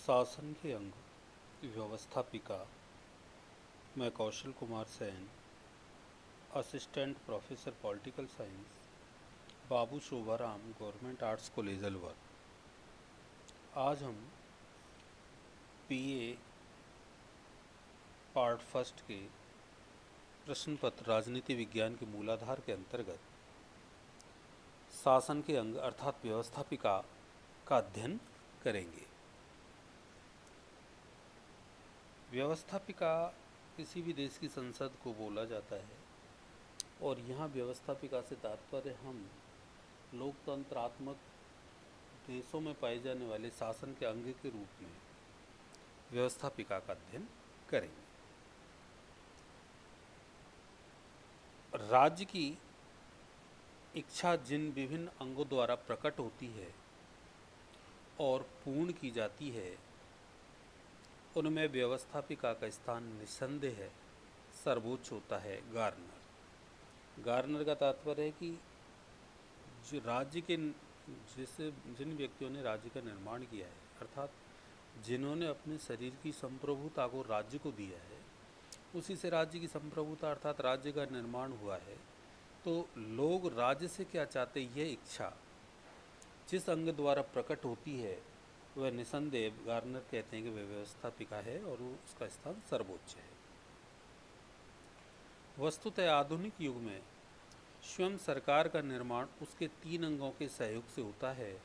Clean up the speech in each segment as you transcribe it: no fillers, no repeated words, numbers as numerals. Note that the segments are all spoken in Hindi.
शासन के अंग व्यवस्थापिका। मैं Kaushal Kumar Sen, assistant professor political science, Babu Shobharam government arts college Alwar. आज हम पीए पार्ट फर्स्ट के प्रश्न पत्र राजनीति विज्ञान के मूलाधार के अंतर्गत शासन के अंग अर्थात व्यवस्थापिका का अध्ययन करेंगे। व्यवस्थापिका किसी भी देश की संसद को बोला जाता है और यहाँ व्यवस्थापिका से तात्पर्य हम लोकतंत्रात्मक देशों में पाए जाने वाले शासन के अंग के रूप में व्यवस्थापिका का अध्ययन करेंगे। राज्य की इच्छा जिन विभिन्न अंगों द्वारा प्रकट होती है और पूर्ण की जाती है, उनमें व्यवस्थापिका का स्थान निस्संदेह है सर्वोच्च होता है। गार्नर का तात्पर्य है कि जो राज्य के जिन व्यक्तियों ने राज्य का निर्माण किया है, अर्थात जिन्होंने अपने शरीर की संप्रभुता को राज्य को दिया है, उसी से राज्य की संप्रभुता अर्थात राज्य का निर्माण हुआ है। तो लोग राज्य से क्या चाहते, यह इच्छा जिस अंग द्वारा प्रकट होती है वह निसंदेह गार्नर कहते हैं कि वह व्यवस्थापिका है और वो उसका स्थान सर्वोच्च है। वस्तुतः आधुनिक युग में स्वयं सरकार का निर्माण उसके तीन अंगों के सहयोग से होता है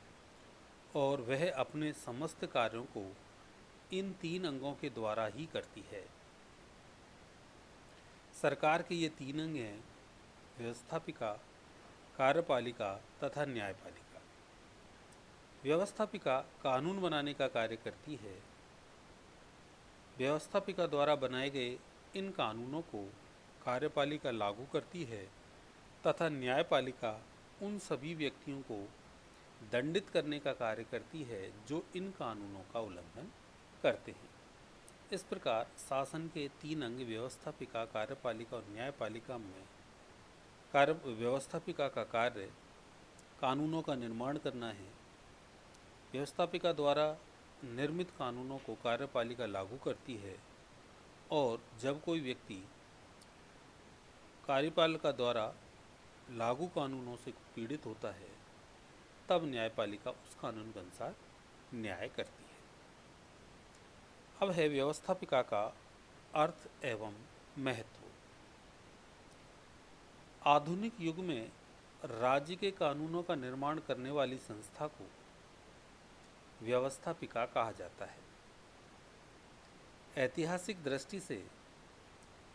और वह अपने समस्त कार्यों को इन तीन अंगों के द्वारा ही करती है। सरकार के ये तीन अंग हैं: व्यवस्थापिका, कार्यपालिका तथा न्यायपालिका। व्यवस्थापिका कानून बनाने का कार्य करती है। व्यवस्थापिका द्वारा बनाए गए इन कानूनों को कार्यपालिका लागू करती है तथा न्यायपालिका उन सभी व्यक्तियों को दंडित करने का कार्य करती है जो इन कानूनों का उल्लंघन करते हैं। इस प्रकार शासन के तीन अंग व्यवस्थापिका, कार्यपालिका और न्यायपालिका में व्यवस्थापिका का कार्य कानूनों का निर्माण करना है। व्यवस्थापिका द्वारा निर्मित कानूनों को कार्यपालिका लागू करती है और जब कोई व्यक्ति कार्यपालिका द्वारा लागू कानूनों से पीड़ित होता है, तब न्यायपालिका उस कानून के अनुसार न्याय करती है। अब है व्यवस्थापिका का अर्थ एवं महत्व। आधुनिक युग में राज्य के कानूनों का निर्माण करने वाली संस्था को व्यवस्थापिका कहा जाता है। ऐतिहासिक दृष्टि से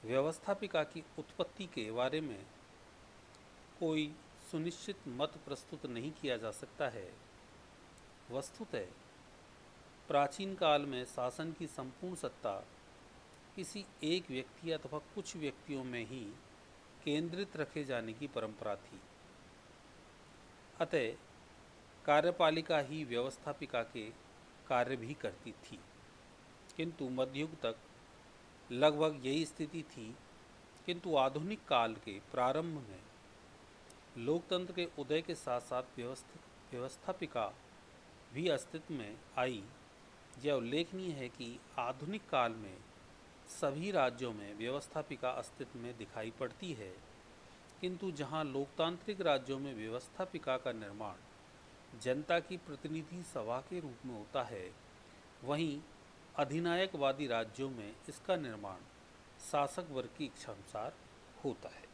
व्यवस्थापिका की उत्पत्ति के बारे में कोई सुनिश्चित मत प्रस्तुत नहीं किया जा सकता है। वस्तुतः प्राचीन काल में शासन की संपूर्ण सत्ता किसी एक व्यक्ति अथवा कुछ व्यक्तियों में ही केंद्रित रखे जाने की परंपरा थी। अतः कार्यपालिका ही व्यवस्थापिका के कार्य भी करती थी, किंतु मध्ययुग तक लगभग यही स्थिति थी। किंतु आधुनिक काल के प्रारंभ में लोकतंत्र के उदय के साथ साथ व्यवस्थापिका भी अस्तित्व में आई। यह उल्लेखनीय है कि आधुनिक काल में सभी राज्यों में व्यवस्थापिका अस्तित्व में दिखाई पड़ती है, किंतु जहां लोकतांत्रिक राज्यों में व्यवस्थापिका का निर्माण जनता की प्रतिनिधि सभा के रूप में होता है, वहीं अधिनायकवादी राज्यों में इसका निर्माण शासक वर्ग की इच्छानुसार होता है।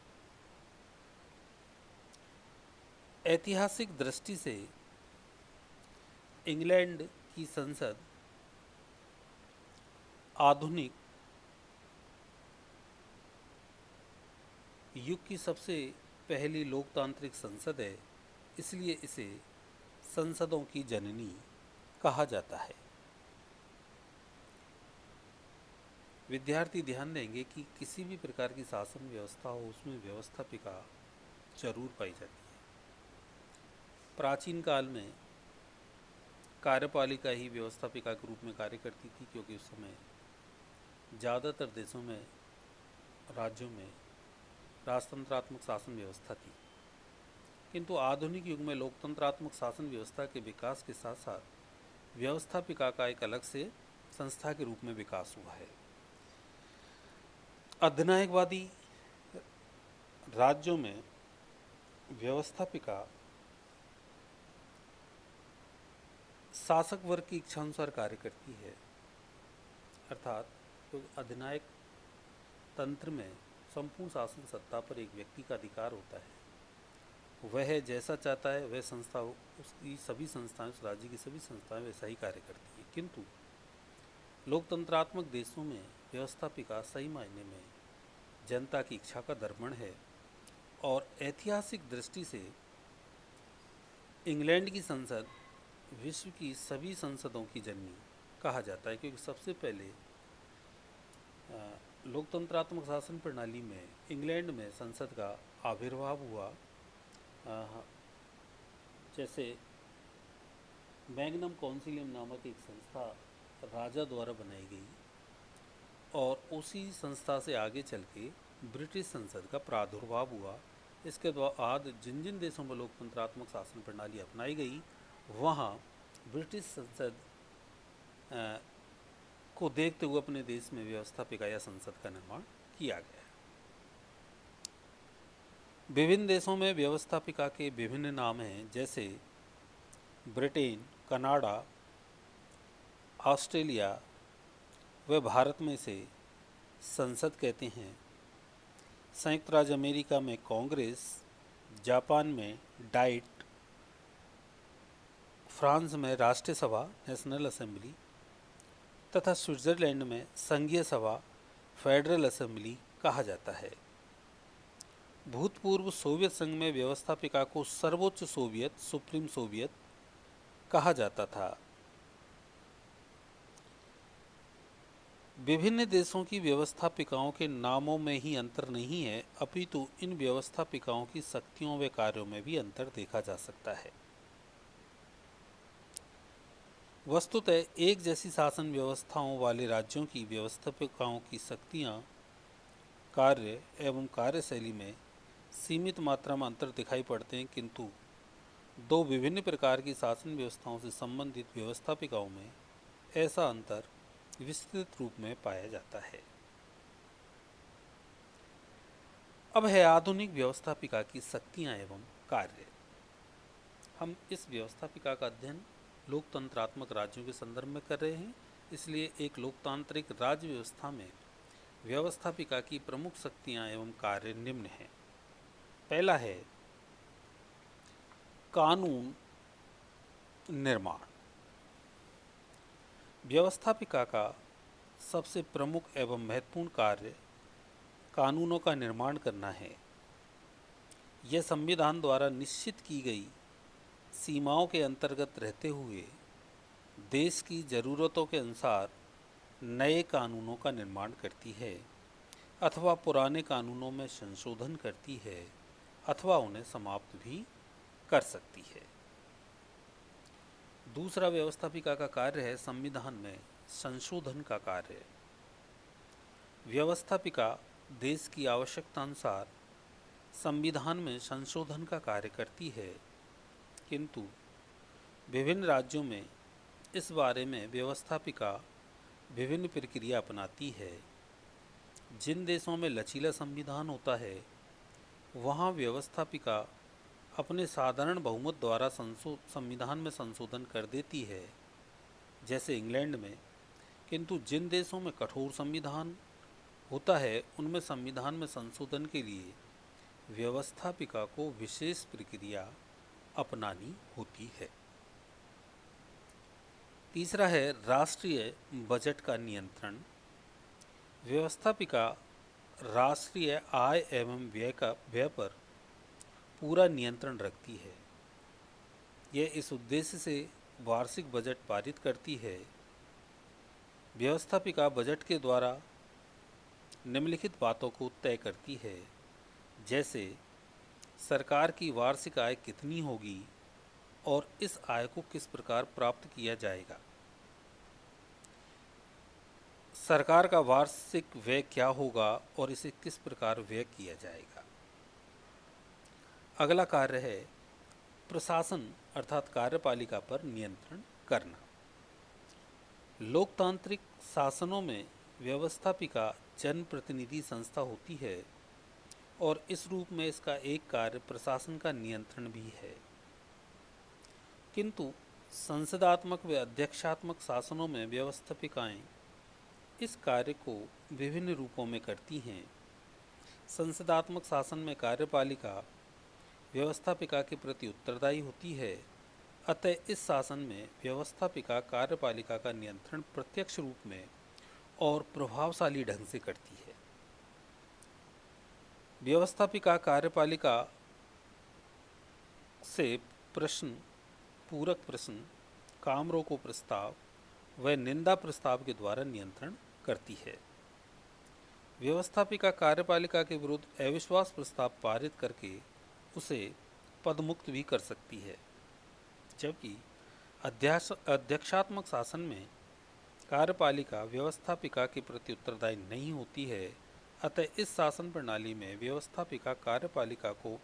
ऐतिहासिक दृष्टि से इंग्लैंड की संसद आधुनिक युग की सबसे पहली लोकतांत्रिक संसद है, इसलिए इसे संसदों की जननी कहा जाता है। विद्यार्थी ध्यान देंगे कि किसी भी प्रकार की शासन व्यवस्था हो, उसमें व्यवस्थापिका जरूर पाई जाती है। प्राचीन काल में कार्यपालिका ही व्यवस्थापिका के रूप में कार्य करती थी, क्योंकि उस समय ज़्यादातर देशों में, राज्यों में राजतंत्रात्मक शासन व्यवस्था थी। किंतु आधुनिक युग में लोकतंत्रात्मक शासन व्यवस्था के विकास के साथ साथ व्यवस्थापिका का एक अलग से संस्था के रूप में विकास हुआ है। अधिनायकवादी राज्यों में व्यवस्थापिका शासक वर्ग की इच्छानुसार कार्य करती है, अर्थात तो अधिनायक तंत्र में संपूर्ण शासन सत्ता पर एक व्यक्ति का अधिकार होता है। वह जैसा चाहता है वह संस्था, उसकी सभी संस्थाएं, उस राज्य की सभी संस्थाएं वैसा ही कार्य करती हैं। किंतु लोकतंत्रात्मक देशों में व्यवस्थापिका सही मायने में जनता की इच्छा का दर्पण है और ऐतिहासिक दृष्टि से इंग्लैंड की संसद विश्व की सभी संसदों की जननी कहा जाता है, क्योंकि सबसे पहले लोकतंत्रात्मक शासन प्रणाली में इंग्लैंड में संसद का आविर्भाव हुआ। जैसे मैग्नम कौंसिलियम नामक एक संस्था राजा द्वारा बनाई गई और उसी संस्था से आगे चल के ब्रिटिश संसद का प्रादुर्भाव हुआ। इसके बाद जिन जिन देशों में लोकतंत्रात्मक शासन प्रणाली अपनाई गई वहाँ ब्रिटिश संसद को देखते हुए अपने देश में व्यवस्थापिका या संसद का निर्माण किया गया। विभिन्न देशों में व्यवस्थापिका के विभिन्न नाम हैं, जैसे ब्रिटेन, कनाडा, ऑस्ट्रेलिया व भारत में से संसद कहते हैं। संयुक्त राज्य अमेरिका में कांग्रेस, जापान में डाइट, फ्रांस में राष्ट्रीय सभा नेशनल असेंबली तथा स्विट्ज़रलैंड में संघीय सभा फेडरल असेंबली कहा जाता है। भूतपूर्व सोवियत संघ में व्यवस्थापिका को सर्वोच्च सोवियत, सुप्रीम सोवियत कहा जाता था। विभिन्न देशों की व्यवस्थापिकाओं के नामों में ही अंतर नहीं है, अपितु इन व्यवस्थापिकाओं की शक्तियों व कार्यों में भी अंतर देखा जा सकता है। वस्तुतः एक जैसी शासन व्यवस्थाओं वाले राज्यों की व्यवस्थापिकाओं की शक्तियाँ, कार्य एवं कार्यशैली में सीमित मात्रा में अंतर दिखाई पड़ते हैं, किंतु दो विभिन्न प्रकार की शासन व्यवस्थाओं से संबंधित व्यवस्थापिकाओं में ऐसा अंतर विस्तृत रूप में पाया जाता है। अब है आधुनिक व्यवस्थापिका की शक्तियां एवं कार्य। हम इस व्यवस्थापिका का अध्ययन लोकतंत्रात्मक राज्यों के संदर्भ में कर रहे हैं, इसलिए एक लोकतांत्रिक राज्य व्यवस्था में व्यवस्थापिका की प्रमुख शक्तियां एवं कार्य निम्न हैं। पहला है कानून निर्माण। व्यवस्थापिका का सबसे प्रमुख एवं महत्वपूर्ण कार्य कानूनों का निर्माण करना है। यह संविधान द्वारा निश्चित की गई सीमाओं के अंतर्गत रहते हुए देश की ज़रूरतों के अनुसार नए कानूनों का निर्माण करती है अथवा पुराने कानूनों में संशोधन करती है अथवा उन्हें समाप्त भी कर सकती है। दूसरा व्यवस्थापिका का कार्य है संविधान में संशोधन का कार्य। व्यवस्थापिका देश की आवश्यकता अनुसार संविधान में संशोधन का कार्य करती है, किंतु विभिन्न राज्यों में इस बारे में व्यवस्थापिका विभिन्न प्रक्रिया अपनाती है। जिन देशों में लचीला संविधान होता है वहाँ व्यवस्थापिका अपने साधारण बहुमत द्वारा संविधान में संशोधन कर देती है, जैसे इंग्लैंड में। किंतु जिन देशों में कठोर संविधान होता है उनमें संविधान में संशोधन के लिए व्यवस्थापिका को विशेष प्रक्रिया अपनानी होती है। तीसरा है राष्ट्रीय बजट का नियंत्रण। व्यवस्थापिका राष्ट्रीय आय एवं व्यय पर पूरा नियंत्रण रखती है। यह इस उद्देश्य से वार्षिक बजट पारित करती है। व्यवस्थापिका बजट के द्वारा निम्नलिखित बातों को तय करती है, जैसे सरकार की वार्षिक आय कितनी होगी और इस आय को किस प्रकार प्राप्त किया जाएगा, सरकार का वार्षिक व्यय क्या होगा और इसे किस प्रकार व्यय किया जाएगा। अगला कार्य है प्रशासन अर्थात कार्यपालिका पर नियंत्रण करना। लोकतांत्रिक शासनों में व्यवस्थापिका जनप्रतिनिधि संस्था होती है और इस रूप में इसका एक कार्य प्रशासन का नियंत्रण भी है। किंतु संसदात्मक व अध्यक्षात्मक शासनों में व्यवस्थापिकाएं इस कार्य को विभिन्न रूपों में करती हैं। संसदात्मक शासन में कार्यपालिका व्यवस्थापिका के प्रति उत्तरदायी होती है, अतः इस शासन में व्यवस्थापिका कार्यपालिका का नियंत्रण प्रत्यक्ष रूप में और प्रभावशाली ढंग से करती है। व्यवस्थापिका कार्यपालिका से प्रश्न, पूरक प्रश्न, काम रोको प्रस्ताव व निंदा प्रस्ताव के द्वारा नियंत्रण करती है। व्यवस्थापिका कार्यपालिका के विरुद्ध अविश्वास प्रस्ताव पारित करके उसे पदमुक्त भी कर सकती है, जबकि अध्यक्षात्मक शासन में कार्यपालिका व्यवस्थापिका के प्रति उत्तरदायी नहीं होती है, अतः इस शासन प्रणाली में व्यवस्थापिका कार्यपालिका को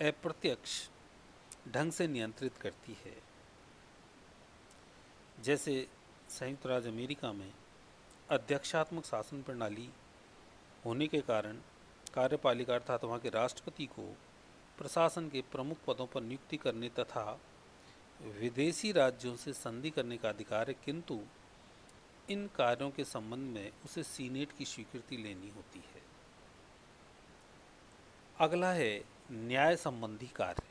अप्रत्यक्ष ढंग से नियंत्रित करती है। जैसे संयुक्त राज्य अमेरिका में अध्यक्षात्मक शासन प्रणाली होने के कारण कार्यपालिका अर्थात वहाँ के राष्ट्रपति को प्रशासन के प्रमुख पदों पर नियुक्ति करने तथा विदेशी राज्यों से संधि करने का अधिकार है, किंतु इन कार्यों के संबंध में उसे सीनेट की स्वीकृति लेनी होती है। अगला है न्याय संबंधी कार्य।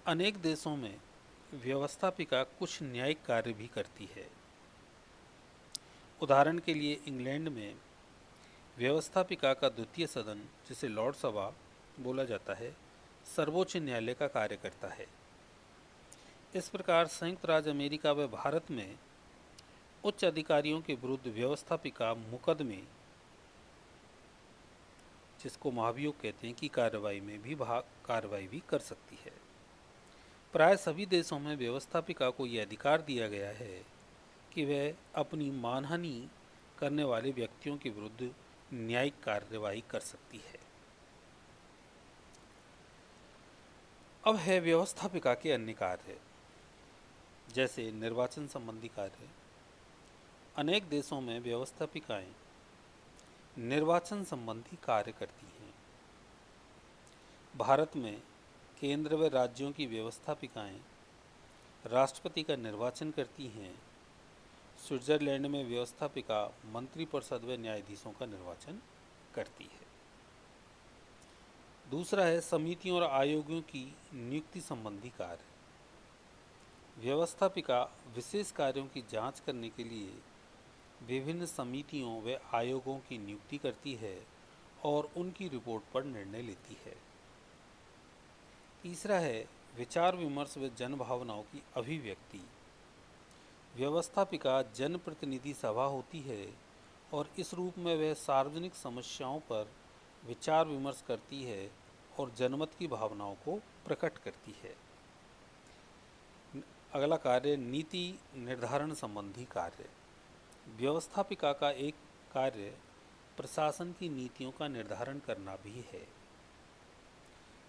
अनेक देशों में व्यवस्थापिका कुछ न्यायिक कार्य भी करती है। उदाहरण के लिए इंग्लैंड में व्यवस्थापिका का द्वितीय सदन, जिसे लॉर्ड सभा बोला जाता है, सर्वोच्च न्यायालय का कार्य करता है। इस प्रकार संयुक्त राज्य अमेरिका व भारत में उच्च अधिकारियों के विरुद्ध व्यवस्थापिका मुकदमे, जिसको महाभियोग कहते हैं, की कार्रवाई में भी कार्रवाई भी कर सकती है। प्राय सभी देशों में व्यवस्थापिका को यह अधिकार दिया गया है कि वह अपनी मानहानि करने वाले व्यक्तियों के विरुद्ध न्यायिक कार्यवाही कर सकती है। अब है व्यवस्थापिका के अन्य कार्य, जैसे निर्वाचन संबंधी कार्य। अनेक देशों में व्यवस्थापिकाएं निर्वाचन संबंधी कार्य करती हैं। भारत में केंद्र व राज्यों की व्यवस्थापिकाएं राष्ट्रपति का निर्वाचन करती हैं। स्विट्जरलैंड में व्यवस्थापिका मंत्रिपरिषद व न्यायाधीशों का निर्वाचन करती है। दूसरा है समितियों और आयोगों की नियुक्ति संबंधी कार्य। व्यवस्थापिका विशेष कार्यों की जांच करने के लिए विभिन्न समितियों व आयोगों की नियुक्ति करती है और उनकी रिपोर्ट पर निर्णय लेती है। तीसरा है विचार विमर्श व जनभावनाओं की अभिव्यक्ति। व्यवस्थापिका जनप्रतिनिधि सभा होती है और इस रूप में वह सार्वजनिक समस्याओं पर विचार विमर्श करती है और जनमत की भावनाओं को प्रकट करती है। अगला कार्य नीति निर्धारण संबंधी कार्य। व्यवस्थापिका का एक कार्य प्रशासन की नीतियों का निर्धारण करना भी है।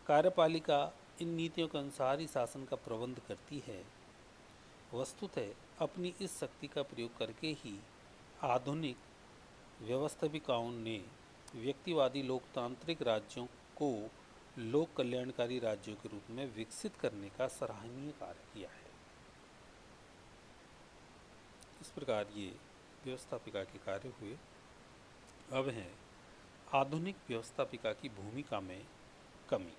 कार्यपालिका इन नीतियों के अनुसार ही शासन का प्रबंध करती है। वस्तुतः अपनी इस शक्ति का प्रयोग करके ही आधुनिक व्यवस्थापिकाओं ने व्यक्तिवादी लोकतांत्रिक राज्यों को लोक कल्याणकारी राज्यों के रूप में विकसित करने का सराहनीय कार्य किया है। इस प्रकार ये व्यवस्थापिका के कार्य हुए। अब है आधुनिक व्यवस्थापिका की भूमिका में कमी।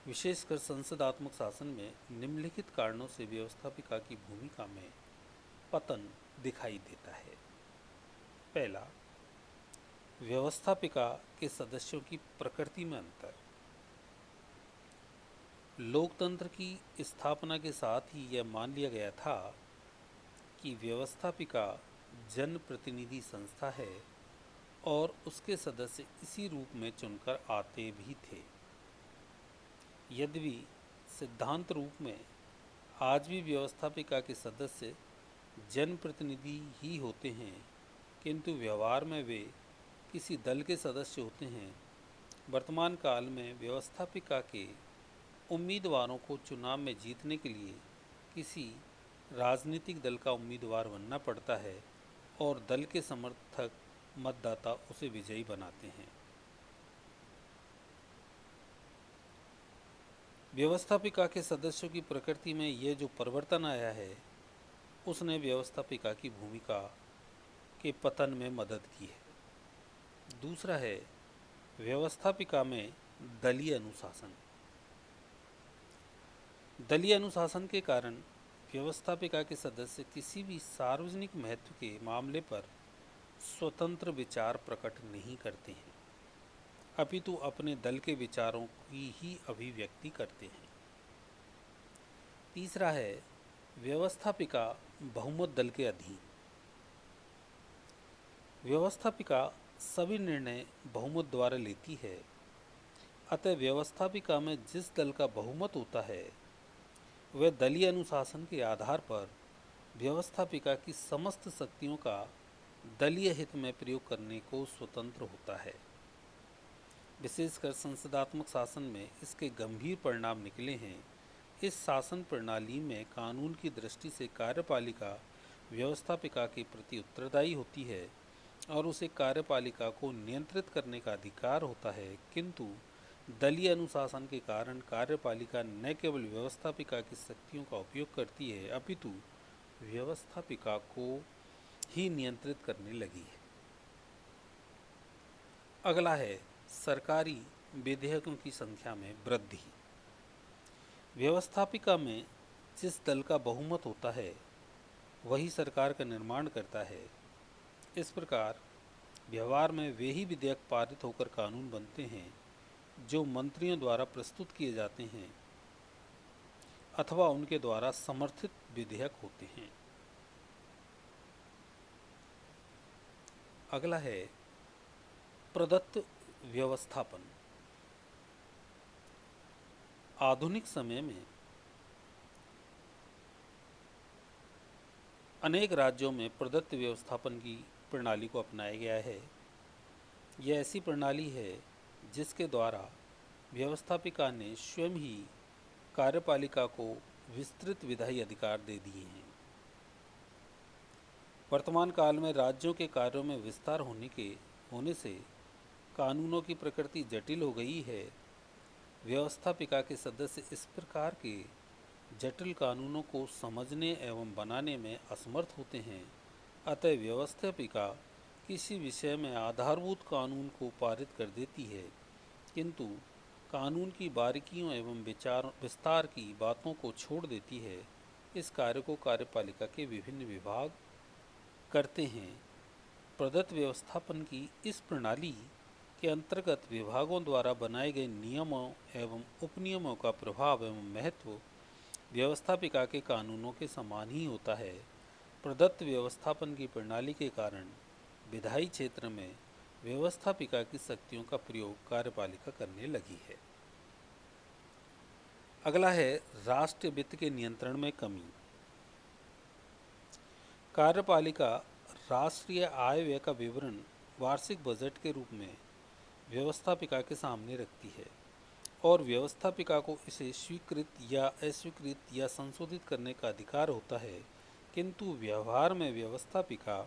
विशेषकर संसदात्मक शासन में निम्नलिखित कारणों से व्यवस्थापिका की भूमिका में पतन दिखाई देता है। पहला, व्यवस्थापिका के सदस्यों की प्रकृति में अंतर। लोकतंत्र की स्थापना के साथ ही यह मान लिया गया था कि व्यवस्थापिका जनप्रतिनिधि संस्था है और उसके सदस्य इसी रूप में चुनकर आते भी थे। यद्यपि सिद्धांत रूप में आज भी व्यवस्थापिका के सदस्य जनप्रतिनिधि ही होते हैं, किंतु व्यवहार में वे किसी दल के सदस्य होते हैं। वर्तमान काल में व्यवस्थापिका के उम्मीदवारों को चुनाव में जीतने के लिए किसी राजनीतिक दल का उम्मीदवार बनना पड़ता है और दल के समर्थक मतदाता उसे विजयी बनाते हैं। व्यवस्थापिका के सदस्यों की प्रकृति में यह जो परिवर्तन आया है, उसने व्यवस्थापिका की भूमिका के पतन में मदद की है। दूसरा है व्यवस्थापिका में दलीय अनुशासन। दलीय अनुशासन के कारण व्यवस्थापिका के सदस्य किसी भी सार्वजनिक महत्व के मामले पर स्वतंत्र विचार प्रकट नहीं करते हैं, अपितु अपने दल के विचारों की ही अभिव्यक्ति करते हैं। तीसरा है व्यवस्थापिका बहुमत दल के अधीन। व्यवस्थापिका सभी निर्णय बहुमत द्वारा लेती है, अतः व्यवस्थापिका में जिस दल का बहुमत होता है वह दलीय अनुशासन के आधार पर व्यवस्थापिका की समस्त शक्तियों का दलीय हित में प्रयोग करने को स्वतंत्र होता है। विशेषकर संसदात्मक शासन में इसके गंभीर परिणाम निकले हैं। इस शासन प्रणाली में कानून की दृष्टि से कार्यपालिका व्यवस्थापिका के प्रति उत्तरदायी होती है और उसे कार्यपालिका को नियंत्रित करने का अधिकार होता है, किंतु दलीय अनुशासन के कारण कार्यपालिका न केवल व्यवस्थापिका की शक्तियों का उपयोग करती है, अपितु व्यवस्थापिका को ही नियंत्रित करने लगी है। अगला है सरकारी विधेयकों की संख्या में वृद्धि। व्यवस्थापिका में जिस दल का बहुमत होता है वही सरकार का निर्माण करता है। इस प्रकार व्यवहार में वे ही विधेयक पारित होकर कानून बनते हैं जो मंत्रियों द्वारा प्रस्तुत किए जाते हैं अथवा उनके द्वारा समर्थित विधेयक होते हैं। अगला है प्रदत्त व्यवस्थापन। आधुनिक समय में अनेक राज्यों में प्रदत्त व्यवस्थापन की प्रणाली को अपनाया गया है। यह ऐसी प्रणाली है जिसके द्वारा व्यवस्थापिका ने स्वयं ही कार्यपालिका को विस्तृत विधायी अधिकार दे दिए हैं। वर्तमान काल में राज्यों के कार्यों में विस्तार होने से कानूनों की प्रकृति जटिल हो गई है। व्यवस्थापिका के सदस्य इस प्रकार के जटिल कानूनों को समझने एवं बनाने में असमर्थ होते हैं, अतः व्यवस्थापिका किसी विषय में आधारभूत कानून को पारित कर देती है, किंतु कानून की बारीकियों एवं विस्तार की बातों को छोड़ देती है। इस कार्य को कार्यपालिका के विभिन्न विभाग करते हैं। प्रदत्त व्यवस्थापन की इस प्रणाली के अंतर्गत विभागों द्वारा बनाए गए नियमों एवं उपनियमों का प्रभाव एवं महत्व व्यवस्थापिका के कानूनों के समान ही होता है। प्रदत्त व्यवस्थापन की प्रणाली के कारण विधायी क्षेत्र में व्यवस्थापिका की शक्तियों का प्रयोग कार्यपालिका करने लगी है। अगला है राष्ट्रीय वित्त के नियंत्रण में कमी। कार्यपालिका राष्ट्रीय आय व्यय का विवरण वार्षिक बजट के रूप में व्यवस्थापिका के सामने रखती है और व्यवस्थापिका को इसे स्वीकृत या अस्वीकृत या संशोधित करने का अधिकार होता है, किंतु व्यवहार में व्यवस्थापिका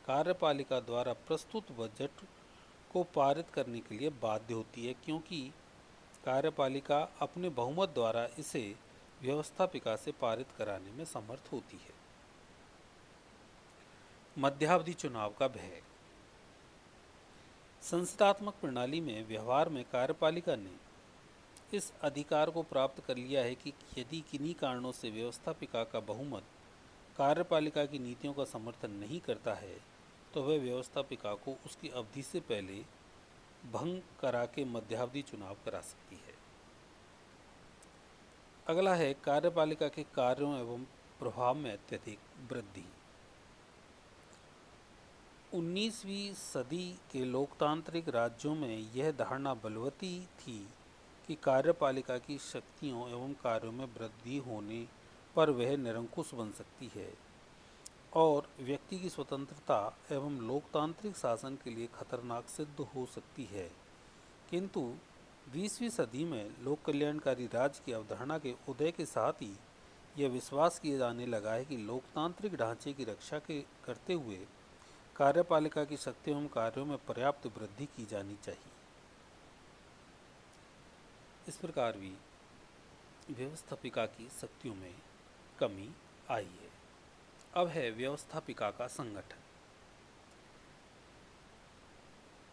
कार्यपालिका द्वारा प्रस्तुत बजट को पारित करने के लिए बाध्य होती है, क्योंकि कार्यपालिका अपने बहुमत द्वारा इसे व्यवस्थापिका से पारित कराने में समर्थ होती है। मध्यावधि चुनाव का भय। संसदात्मक प्रणाली में व्यवहार में कार्यपालिका ने इस अधिकार को प्राप्त कर लिया है कि यदि किन्हीं कारणों से व्यवस्थापिका का बहुमत कार्यपालिका की नीतियों का समर्थन नहीं करता है तो वह व्यवस्थापिका को उसकी अवधि से पहले भंग करा के मध्यावधि चुनाव करा सकती है। अगला है कार्यपालिका के कार्यों एवं प्रभाव में अत्यधिक वृद्धि। 19वीं सदी के लोकतांत्रिक राज्यों में यह धारणा बलवती थी कि कार्यपालिका की शक्तियों एवं कार्यों में वृद्धि होने पर वह निरंकुश बन सकती है और व्यक्ति की स्वतंत्रता एवं लोकतांत्रिक शासन के लिए खतरनाक सिद्ध हो सकती है। किंतु 20वीं सदी में लोक कल्याणकारी राज्य की अवधारणा के उदय के साथ ही यह विश्वास किया जाने लगा है कि लोकतांत्रिक ढांचे की रक्षा करते हुए कार्यपालिका की शक्तियों एवं कार्यों में पर्याप्त वृद्धि की जानी चाहिए। इस प्रकार भी व्यवस्थापिका की शक्तियों में कमी आई है। अब है व्यवस्थापिका का संगठन।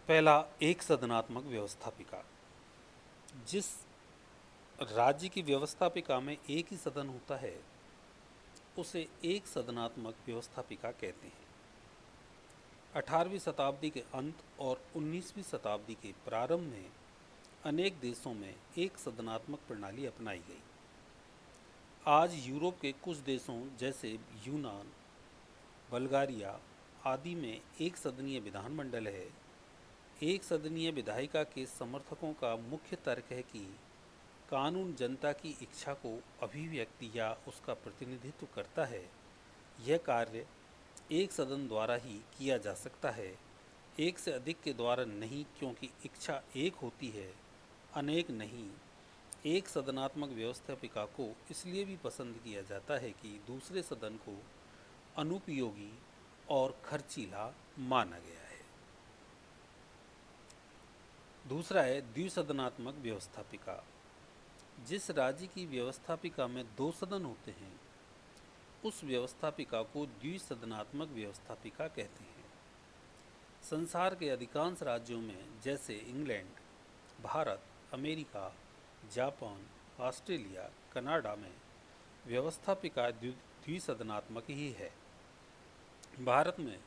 पहला, एक सदनात्मक व्यवस्थापिका। जिस राज्य की व्यवस्थापिका में एक ही सदन होता है उसे एक सदनात्मक व्यवस्थापिका कहते हैं। 18वीं शताब्दी के अंत और 19वीं शताब्दी के प्रारंभ में अनेक देशों में एक सदनात्मक प्रणाली अपनाई गई। आज यूरोप के कुछ देशों जैसे यूनान, बल्गारिया आदि में एक सदनीय विधानमंडल है। एक सदनीय विधायिका के समर्थकों का मुख्य तर्क है कि कानून जनता की इच्छा को अभिव्यक्ति या उसका प्रतिनिधित्व करता है। यह कार्य एक सदन द्वारा ही किया जा सकता है, एक से अधिक के द्वारा नहीं, क्योंकि इच्छा एक होती है, अनेक नहीं। एक सदनात्मक व्यवस्थापिका को इसलिए भी पसंद किया जाता है कि दूसरे सदन को अनुपयोगी और खर्चीला माना गया है। दूसरा है द्विसदनात्मक व्यवस्थापिका। जिस राज्य की व्यवस्थापिका में दो सदन होते हैं उस व्यवस्थापिका को द्विसदनात्मक व्यवस्थापिका कहते हैं। संसार के अधिकांश राज्यों में जैसे England, Bharat, America, Japan, Australia, Canada में व्यवस्थापिका द्विसदनात्मक ही है। भारत में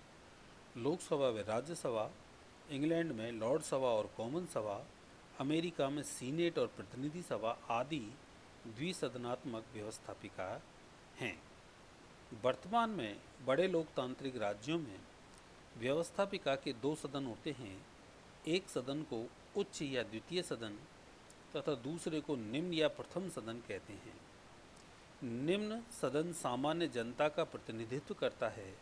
लोकसभा व राज्यसभा, इंग्लैंड में लॉर्ड सभा और कॉमन सभा, अमेरिका में सीनेट और प्रतिनिधि सभा आदि द्विसदनात्मक व्यवस्थापिका हैं। वर्तमान में बड़े लोकतांत्रिक राज्यों में व्यवस्थापिका के दो सदन होते हैं। एक सदन को उच्च या द्वितीय सदन तथा दूसरे को निम्न या प्रथम सदन कहते हैं। निम्न सदन सामान्य जनता का प्रतिनिधित्व करता है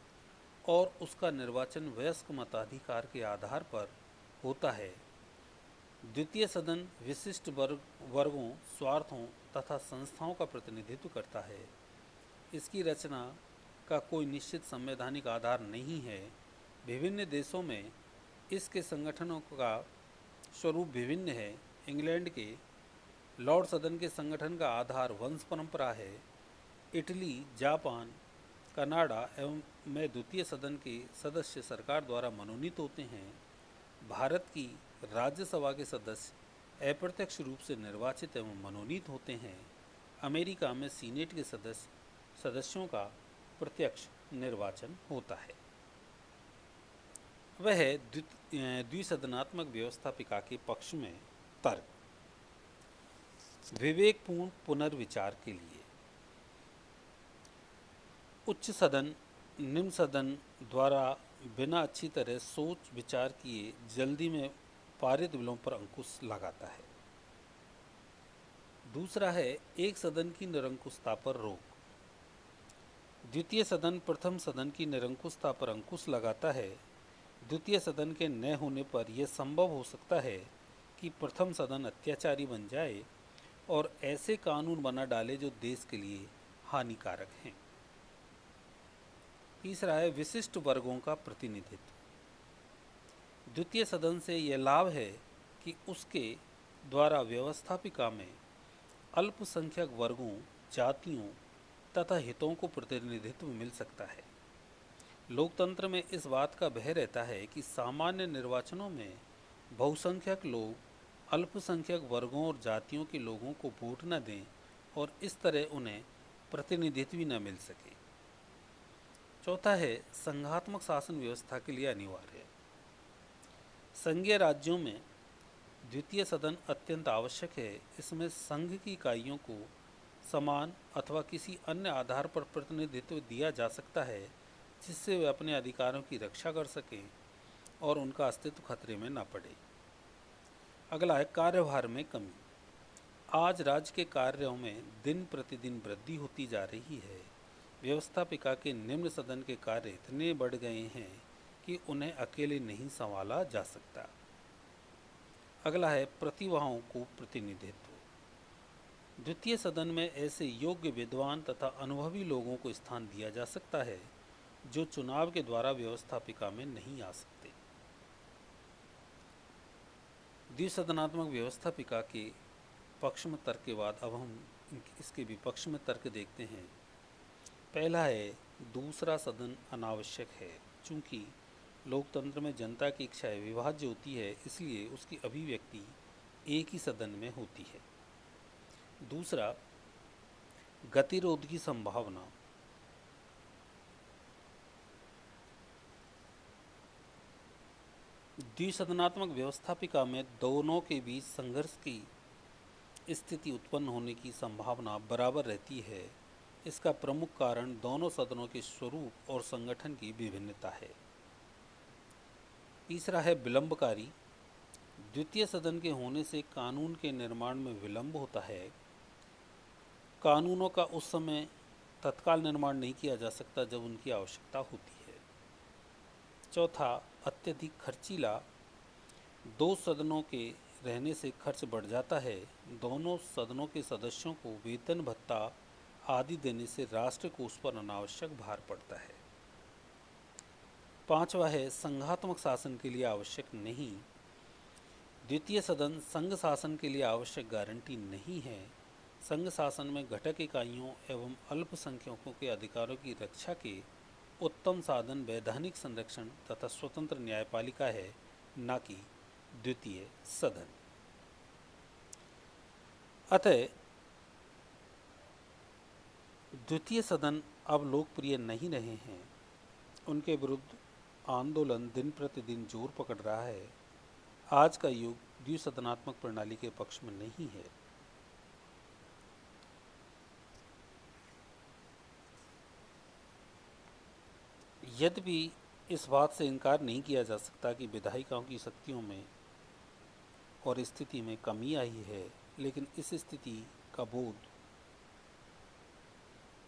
और उसका निर्वाचन वयस्क मताधिकार के आधार पर होता है। द्वितीय सदन विशिष्ट वर्गों, स्वार्थों तथा संस्थाओं का प्रतिनिधित्व करता है। इसकी रचना का कोई निश्चित संवैधानिक आधार नहीं है। विभिन्न देशों में इसके संगठनों का स्वरूप विभिन्न है। इंग्लैंड के लॉर्ड सदन के संगठन का आधार वंश परंपरा है। इटली, जापान, कनाडा एवं में द्वितीय सदन के सदस्य सरकार द्वारा मनोनीत होते हैं। भारत की राज्यसभा के सदस्य अप्रत्यक्ष रूप से निर्वाचित एवं मनोनीत होते हैं। अमेरिका में सीनेट के सदस्यों का प्रत्यक्ष निर्वाचन होता है। वह द्विसदनात्मक व्यवस्थापिका के पक्ष में तर्क। विवेकपूर्ण पुनर्विचार के लिए उच्च सदन निम्न सदन द्वारा बिना अच्छी तरह सोच विचार किए जल्दी में पारित बिलों पर अंकुश लगाता है। दूसरा है एक सदन की निरंकुशता पर रोक। द्वितीय सदन प्रथम सदन की निरंकुशता पर अंकुश लगाता है। द्वितीय सदन के न होने पर यह संभव हो सकता है कि प्रथम सदन अत्याचारी बन जाए और ऐसे कानून बना डाले जो देश के लिए हानिकारक हैं। तीसरा है विशिष्ट वर्गों का प्रतिनिधित्व। द्वितीय सदन से यह लाभ है कि उसके द्वारा व्यवस्थापिका में अल्पसंख्यक वर्गों, जातियों तथा हितों को प्रतिनिधित्व मिल सकता है। लोकतंत्र में इस बात का भय रहता है कि सामान्य निर्वाचनों में बहुसंख्यक लोग अल्पसंख्यक वर्गों और जातियों के लोगों को वोट न दें और इस तरह उन्हें प्रतिनिधित्व न मिल सके। चौथा है संघात्मक शासन व्यवस्था के लिए अनिवार्य। संघीय राज्यों में द्वितीय सदन अत्यंत आवश्यक है। इसमें संघ की इकाइयों को समान अथवा किसी अन्य आधार पर प्रतिनिधित्व दिया जा सकता है जिससे वे अपने अधिकारों की रक्षा कर सकें और उनका अस्तित्व खतरे में न पड़े। अगला है कार्यभार में कमी। आज राज्य के कार्यों में दिन प्रतिदिन वृद्धि होती जा रही है। व्यवस्थापिका के निम्न सदन के कार्य इतने बढ़ गए हैं कि उन्हें अकेले नहीं संभाला जा सकता। अगला है प्रतिभाओं को प्रतिनिधित्व। द्वितीय सदन में ऐसे योग्य विद्वान तथा अनुभवी लोगों को स्थान दिया जा सकता है जो चुनाव के द्वारा व्यवस्थापिका में नहीं आ सकते। द्विसदनात्मक व्यवस्थापिका के पक्ष में तर्क के बाद अब हम इसके विपक्ष में तर्क देखते हैं। पहला है, दूसरा सदन अनावश्यक है। चूंकि लोकतंत्र में जनता की इच्छाएं विभाज्य होती है, इसलिए उसकी अभिव्यक्ति एक ही सदन में होती है। दूसरा, गतिरोध की संभावना। द्विसदनात्मक व्यवस्थापिका में दोनों के बीच संघर्ष की स्थिति उत्पन्न होने की संभावना बराबर रहती है। इसका प्रमुख कारण दोनों सदनों के स्वरूप और संगठन की विभिन्नता है। तीसरा है विलंबकारी। द्वितीय सदन के होने से कानून के निर्माण में विलंब होता है। कानूनों का उस समय तत्काल निर्माण नहीं किया जा सकता जब उनकी आवश्यकता होती है। चौथा, अत्यधिक खर्चीला। दो सदनों के रहने से खर्च बढ़ जाता है। दोनों सदनों के सदस्यों को वेतन भत्ता आदि देने से राष्ट्र को उस पर अनावश्यक भार पड़ता है। पांचवा है, संघात्मक शासन के लिए आवश्यक नहीं। द्वितीय सदन संघ शासन के लिए आवश्यक गारंटी नहीं है। संघ शासन में घटक इकाइयों एवं अल्पसंख्यकों के अधिकारों की रक्षा के उत्तम साधन वैधानिक संरक्षण तथा स्वतंत्र न्यायपालिका है, न कि द्वितीय सदन। अतः द्वितीय सदन अब लोकप्रिय नहीं रहे हैं। उनके विरुद्ध आंदोलन दिन प्रतिदिन जोर पकड़ रहा है। आज का युग द्विसदनात्मक प्रणाली के पक्ष में नहीं है। यद्यपि इस बात से इनकार नहीं किया जा सकता कि विधायिकाओं की शक्तियों में और स्थिति में कमी आई है, लेकिन इस स्थिति का बोध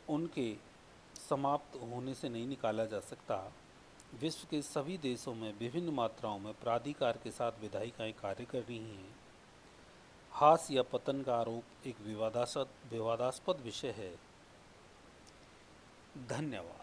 उनके समाप्त होने से नहीं निकाला जा सकता। विश्व के सभी देशों में विभिन्न मात्राओं में प्राधिकार के साथ विधायिकाएं कार्य कर रही हैं। हास या पतन का आरोप एक विवादास्पद विषय है। धन्यवाद।